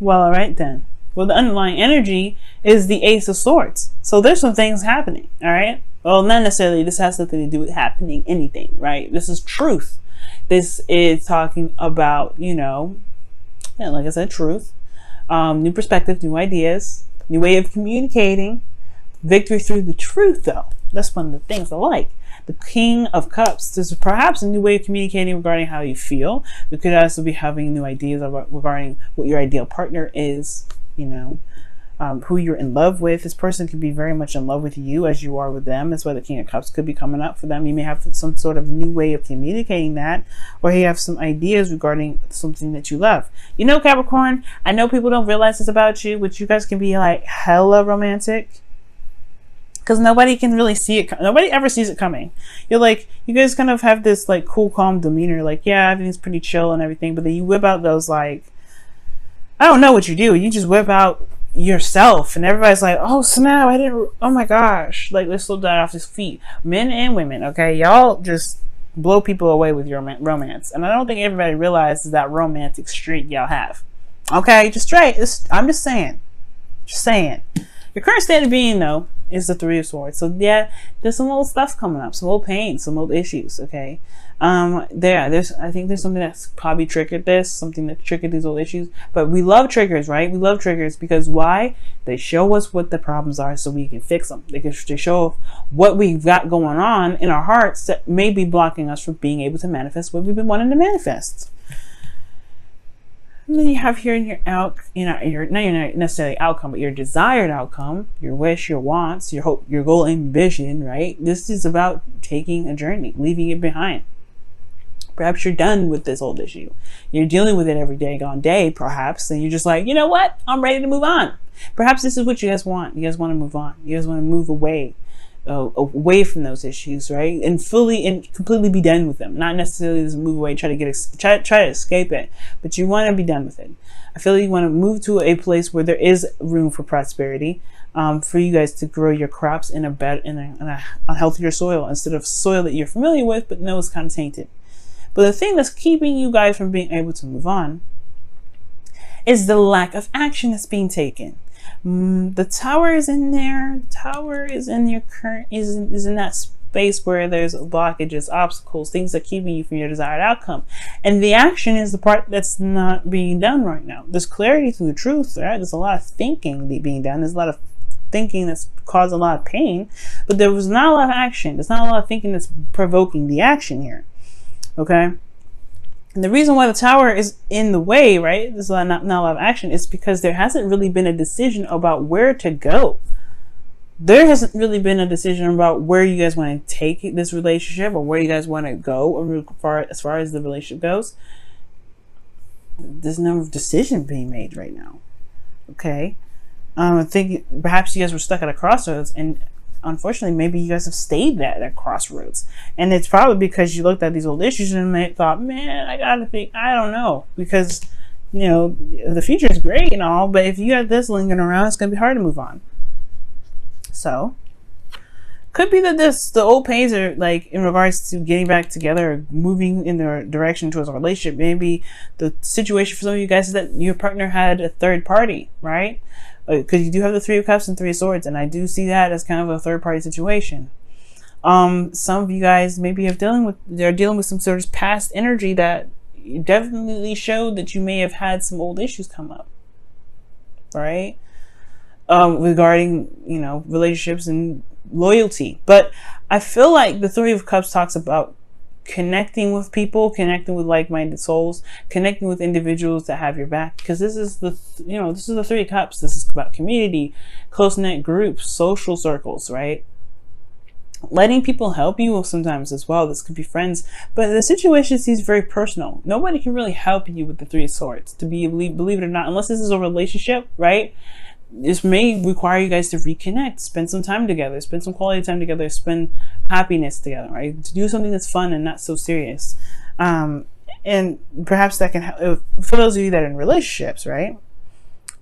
Well, all right then. Well, the underlying energy is the Ace of Swords. So there's some things happening, all right? Well, not necessarily this has something to do with happening anything, right? This is truth. This is talking about, you know, yeah, like I said, truth, new perspective, new ideas, new way of communicating, victory through the truth, though. That's one of the things I like. The King of Cups. There's perhaps a new way of communicating regarding how you feel. You could also be having new ideas regarding what your ideal partner is, you know, who you're in love with. This person could be very much in love with you as you are with them. That's why the King of Cups could be coming up for them. You may have some sort of new way of communicating that, or you have some ideas regarding something that you love. You know, Capricorn, I know people don't realize this about you, but you guys can be like hella romantic. Because nobody can really see it. Nobody ever sees it coming. You're like, you guys kind of have this like cool, calm demeanor. Like, yeah, everything's pretty chill and everything. But then you whip out those like, I don't know what you do. You just whip out yourself. And everybody's like, oh, snap. Oh my gosh. Like, let's slow down off his feet. Men and women, okay? Y'all just blow people away with your romance. And I don't think everybody realizes that romantic streak y'all have. Okay? Just straight. I'm just saying. Just saying. Your current state of being, though, is the Three of Swords. So yeah, there's some old stuff coming up, some old pain, some old issues. Okay, I think there's something that's probably triggered this, something that triggered these old issues. But we love triggers, right? We love triggers because why? They show us what the problems are, so we can fix them. They show what we've got going on in our hearts that may be blocking us from being able to manifest what we've been wanting to manifest. And then you have here in your not necessarily outcome, but your desired outcome, your wish, your wants, your hope, your goal and vision, right? This is about taking a journey, leaving it behind. Perhaps you're done with this old issue. You're dealing with it every day, perhaps, and you're just like, you know what? I'm ready to move on. Perhaps this is what you guys want. You guys want to move on. You guys want to move away from those issues, right? And completely be done with them. Not necessarily just move away, try to escape it, but you want to be done with it. I feel like you want to move to a place where there is room for prosperity, for you guys to grow your crops in a healthier soil instead of soil that you're familiar with, but know is kind of tainted. But the thing that's keeping you guys from being able to move on is the lack of action that's being taken. The Tower is in there. The Tower is in your is in that space where there's blockages, obstacles, things that are keeping you from your desired outcome. And the action is the part that's not being done right now. There's clarity through the truth, right? There's a lot of thinking being done. There's a lot of thinking that's caused a lot of pain, but there was not a lot of action. There's not a lot of thinking that's provoking the action here. Okay? And the reason why the Tower is in the way, right, there's not a lot of action, is because there hasn't really been a decision about where to go. There hasn't really been a decision about where you guys want to take this relationship or where you guys want to go as far as the relationship goes. There's no decision being made right now. Okay? I think perhaps you guys were stuck at a crossroads, and unfortunately, maybe you guys have stayed at that crossroads. And it's probably because you looked at these old issues and thought, man, I gotta think, I don't know. Because, you know, the future is great and all, but if you got this lingering around, it's gonna be hard to move on. So, could be that the old pains are like in regards to getting back together or moving in the direction towards a relationship. Maybe the situation for some of you guys is that your partner had a third party, right? Because you do have the Three of Cups and Three of Swords, and I do see that as kind of a third-party situation. Some of you guys maybe they're dealing with some sort of past energy that definitely showed that you may have had some old issues come up, right? Regarding, you know, relationships and loyalty. But I feel like the Three of Cups talks about connecting with people, connecting with like-minded souls, connecting with individuals that have your back, because this is the Three of Cups. This is about community, close-knit groups, social circles, right? Letting people help you sometimes as well. This could be friends, but the situation seems very personal. Nobody can really help you with the Three of Swords, believe it or not, unless this is a relationship, right? This may require you guys to reconnect, spend some time together, spend some quality time together, spend happiness together, right? To do something that's fun and not so serious. And perhaps that can help for those of you that are in relationships, right?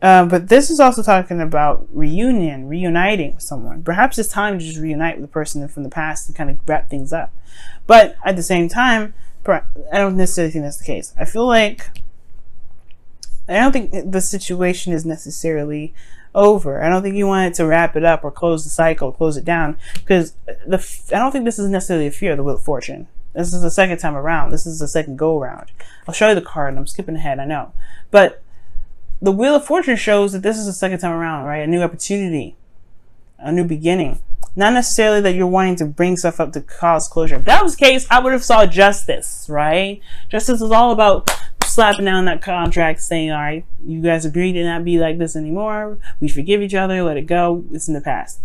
But this is also talking about reuniting with someone. Perhaps it's time to just reunite with a person from the past to kind of wrap things up. But at the same time, I don't necessarily think that's the case. I feel like I don't think the situation is necessarily over. I don't think you wanted to wrap it up or close the cycle, close it down, because I don't think this is necessarily a fear of the Wheel of Fortune. This is the second time around. This is the second go around. I'll show you the card. I'm skipping ahead, I know. But the Wheel of Fortune shows that this is the second time around, right? A new opportunity, a new beginning. Not necessarily that you're wanting to bring stuff up to cause closure. If that was the case, I would have saw justice, right? Justice is all about slapping down that contract, saying, all right, you guys agree to not be like this anymore. We forgive each other. Let it go. It's in the past.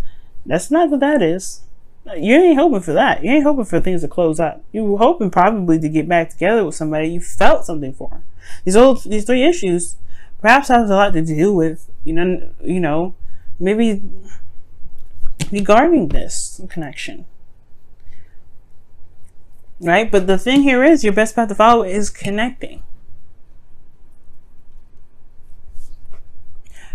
That's not what that is. You ain't hoping for that. You ain't hoping for things to close up. You were hoping probably to get back together with somebody you felt something for. These three issues perhaps has a lot to do with, you know, maybe regarding this connection, right? But the thing here is, your best path to follow is connecting.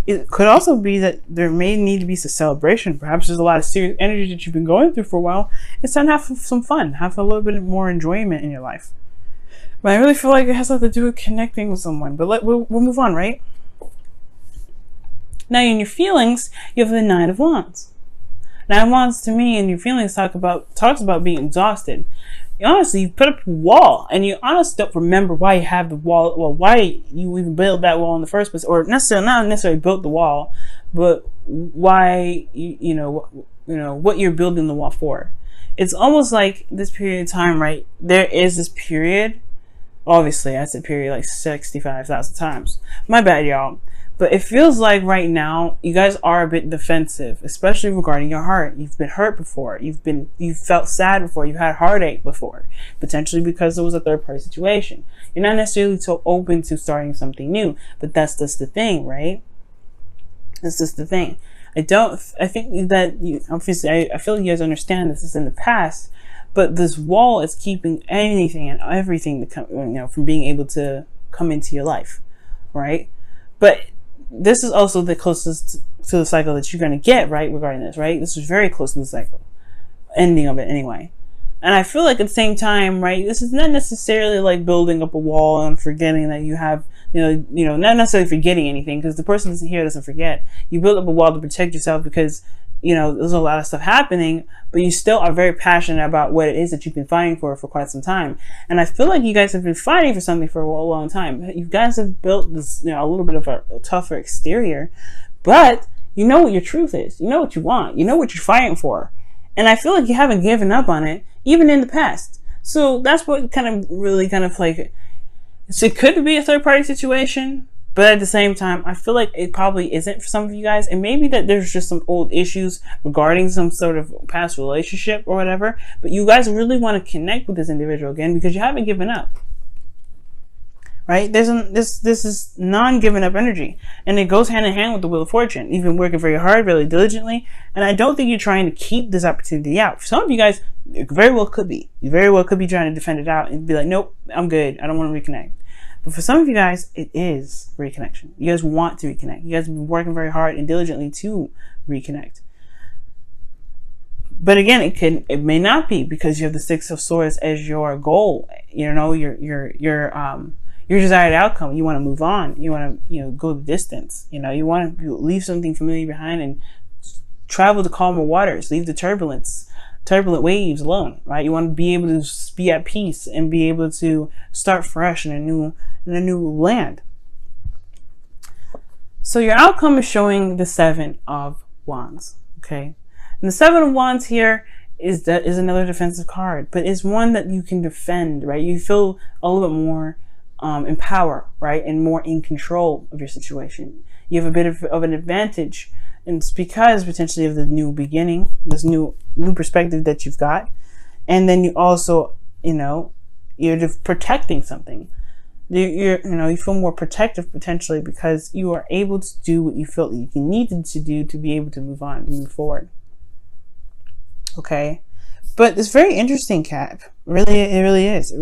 It could also be that there may need to be some celebration. Perhaps there's a lot of serious energy that you've been going through for a while. It's time to have some fun, have a little bit more enjoyment in your life. But I really feel like it has a lot to do with connecting with someone. But we'll move on, right? Now, in your feelings, you have the Nine of Wands. Nine of Wands, to me, in your feelings, talks about being exhausted. Honestly, you put up a wall, and you honestly don't remember why you have the wall. Well, why you even built that wall in the first place, or not necessarily built the wall, but why you know what you're building the wall for. It's almost like this period of time, right? There is this period. Obviously, I said period like 65,000 times. My bad, y'all. But it feels like right now you guys are a bit defensive, especially regarding your heart. You've been hurt before. You've felt sad before. You've had heartache before, potentially because it was a third party situation. You're not necessarily so open to starting something new, but that's just the thing, right? That's just the thing. I think that you obviously I feel like you guys understand this is in the past, but this wall is keeping anything and everything to come, from being able to come into your life, right? But this is also the closest to the cycle that you're going to get, right, regarding this, right? This is very close to the cycle, ending of it anyway. And I feel like at the same time, right, this is not necessarily like building up a wall and forgetting that you have, not necessarily forgetting anything, because the person here doesn't forget. You build up a wall to protect yourself because, there's a lot of stuff happening, but you still are very passionate about what it is that you've been fighting for quite some time. And I feel like you guys have been fighting for something for a long time. You guys have built this, a little bit of a tougher exterior, but you know what your truth is. You know what you want. You know what you're fighting for. And I feel like you haven't given up on it, even in the past. So that's what kind of like, so it could be a third party situation, but at the same time, I feel like it probably isn't for some of you guys. And maybe that there's just some old issues regarding some sort of past relationship or whatever. But you guys really want to connect with this individual again because you haven't given up. Right? This is non-giving up energy. And it goes hand in hand with the Wheel of Fortune. You've been working very hard, really diligently. And I don't think you're trying to keep this opportunity out. For some of you guys, it very well could be. You very well could be trying to defend it out and be like, nope, I'm good. I don't want to reconnect. But for some of you guys, it is reconnection. You guys want to reconnect. You guys have been working very hard and diligently to reconnect. But again, it may not be because you have the Six of Swords as your goal. Your desired outcome. You want to move on. You want to go the distance. You want to leave something familiar behind and travel to calmer waters. Leave the turbulent waves alone, right? You want to be able to be at peace and be able to start fresh in a new land. So your outcome is showing the Seven of Wands, okay? And the Seven of Wands here is another defensive card, but it's one that you can defend, right? You feel a little bit more in power, right? And more in control of your situation. You have a bit of an advantage. And it's because potentially of the new beginning, this new perspective that you've got. And then you also, you're just protecting something. You feel more protective potentially because you are able to do what you felt you needed to do to be able to move on, to move forward. Okay. But it's very interesting, Cap. It really is.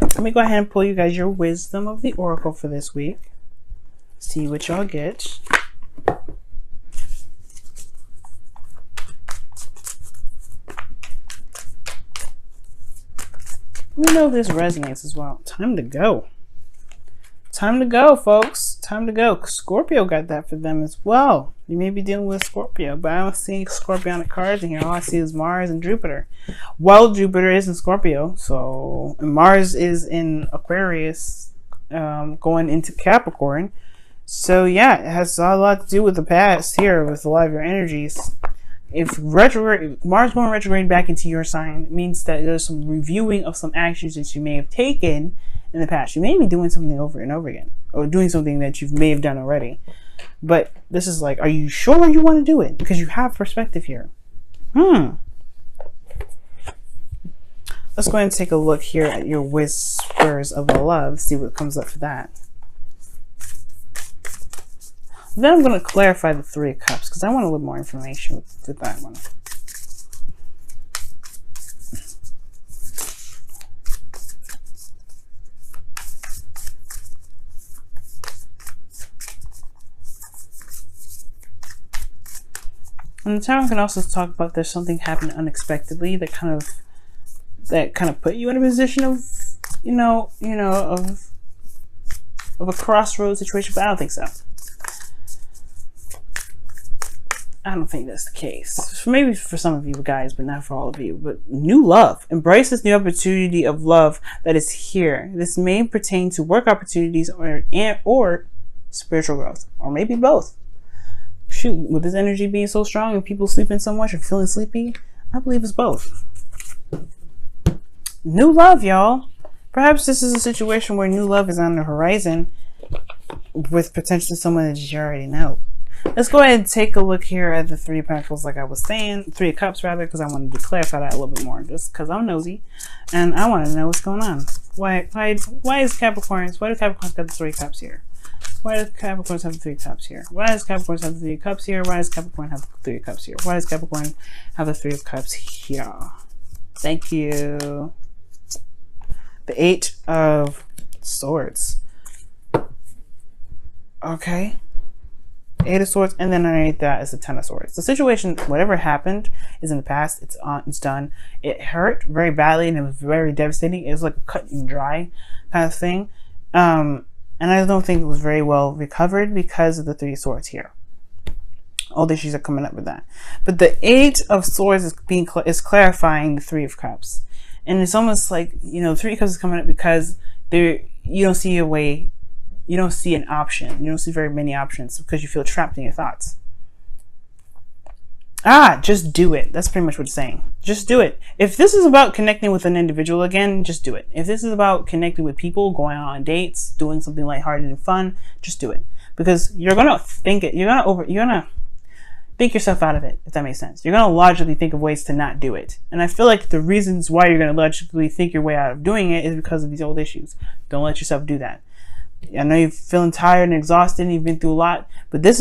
Let me go ahead and pull you guys your wisdom of the Oracle for this week. See what y'all get. Let me know if this resonates as well. Time to go. Time to go, folks. Time to go. Scorpio got that for them as well. You may be dealing with Scorpio, but I don't see Scorpionic cards in here. All I see is Mars and Jupiter. Well, Jupiter is in Scorpio, so and Mars is in Aquarius, going into Capricorn. So yeah, it has a lot to do with the past here with a lot of your energies. If retrograde, Mars going retrograde back into your sign, it means that there's some reviewing of some actions that you may have taken in the past. You may be doing something over and over again, or doing something that you may have done already. But this is like, are you sure you want to do it? Because you have perspective here. Let's go ahead and take a look here at your whispers of love, see what comes up for that. Then I'm going to clarify the Three of Cups because I want a little more information with that one. And the Tower can also talk about there's something happened unexpectedly that kind of put you in a position of, of a crossroads situation, but I don't think so. I don't think that's the case. Maybe for some of you guys, but not for all of you. But new love. Embrace this new opportunity of love that is here. This may pertain to work opportunities or spiritual growth, or maybe both. Shoot, with this energy being so strong and people sleeping so much or feeling sleepy, I believe it's both. New love, y'all. Perhaps this is a situation where new love is on the horizon with potentially someone that you already know. Let's go ahead and take a look here at the Three of Pentacles, like I was saying, Three of Cups rather, because I wanted to clarify that a little bit more, just because I'm nosy and I want to know what's going on. Why is Capricorns? Why do Capricorns got the Three of Cups here? Why does Capricorns have the Three of Cups here? Why does Capricorns have the Three of Cups here? Why does Capricorn have the Three of Cups here? Why does Capricorn have the Three of Cups here? Thank you. The Eight of Swords. Okay. Eight of Swords, and then underneath that is the Ten of Swords. The situation, whatever happened, is in the past. It's on. It's done. It hurt very badly, and it was very devastating. It was like a cut and dry kind of thing, and I don't think it was very well recovered because of the Three of Swords here. All the issues are coming up with that, but the Eight of Swords is clarifying the Three of Cups, and it's almost like Three of Cups is coming up because you don't see a way. You don't see an option. You don't see very many options because you feel trapped in your thoughts. Just do it. That's pretty much what it's saying. Just do it. If this is about connecting with an individual again, just do it. If this is about connecting with people, going out on dates, doing something lighthearted and fun, just do it. Because you're gonna think it. You're gonna think yourself out of it, if that makes sense. You're gonna logically think of ways to not do it. And I feel like the reasons why you're gonna logically think your way out of doing it is because of these old issues. Don't let yourself do that. I know you're feeling tired and exhausted and you've been through a lot, but I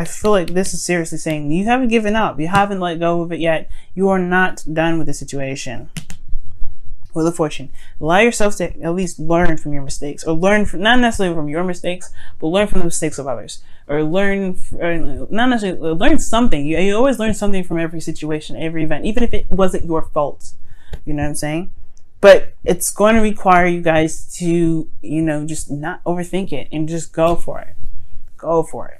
feel like this is seriously saying you haven't given up. You haven't let go of it yet. You are not done with the situation. Wheel of Fortune. Allow yourself to at least learn from your mistakes, or learn from, not necessarily from your mistakes, but learn from the mistakes of others, or learn something. You always learn something from every situation, every event, even if it wasn't your fault. You know what I'm saying? But it's going to require you guys to, just not overthink it and just go for it. Go for it.